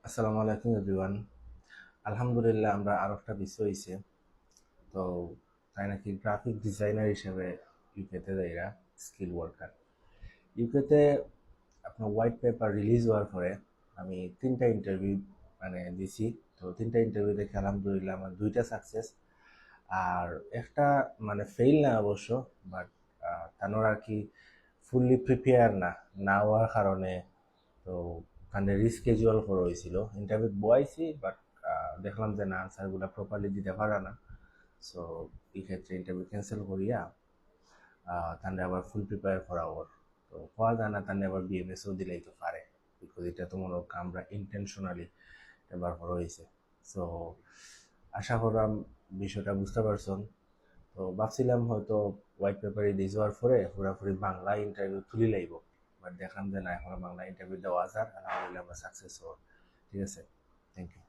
আসসালামু আলাইকুম এভরিওয়ান। আলহামদুলিল্লাহ আমরা আরো একটা বিষয় হয়েছে। তো তাই নাকি গ্রাফিক ডিজাইনার হিসেবে ইউকেতে যাইরা স্কিল ওয়ার্কার ইউকেতে আপনার হোয়াইট পেপার রিলিজ হওয়ার পরে আমি তিনটা ইন্টারভিউ দিছি। তো তিনটা ইন্টারভিউ দেখে আলহামদুলিল্লাহ আমার দুইটা সাকসেস আর একটা ফেইল না অবশ্য, বাট তানোর আর কি ফুললি প্রিপেয়ার না হওয়ার কারণে তো ওখানে রিস্কেজুয়াল করা হয়েছিল। ইন্টারভিউ বয়াইছি, বাট দেখলাম যে না, আনসারগুলো প্রপারলি দিতে পারে না। সো এই ক্ষেত্রে ইন্টারভিউ ক্যান্সেল করিয়া তাহলে আবার ফুল প্রিপেয়ার করা ওর তো হওয়া যায় না, তাহলে আবার বিএমএসও দিলেই তো পারে, বিকজ এটা তো মনে হোক আমরা ইন্টেনশনালি এবার করা হয়েছে। সো আশা করলাম বিষয়টা বুঝতে পারছেন। তো ভাবছিলাম হয়তো হোয়াইট পেপারে রিলিজ হওয়ার পরে পুরোপুরি বাংলা ইন্টারভিউ তুলি লাইব, বাট দেখলাম যে না, এখন বাংলা ইন্টারভিউ দেওয়া যায়। আলহামদুলিল্লাহ আমরা সাকসেস হওয়ার। ঠিক আছে, থ্যাংক ইউ।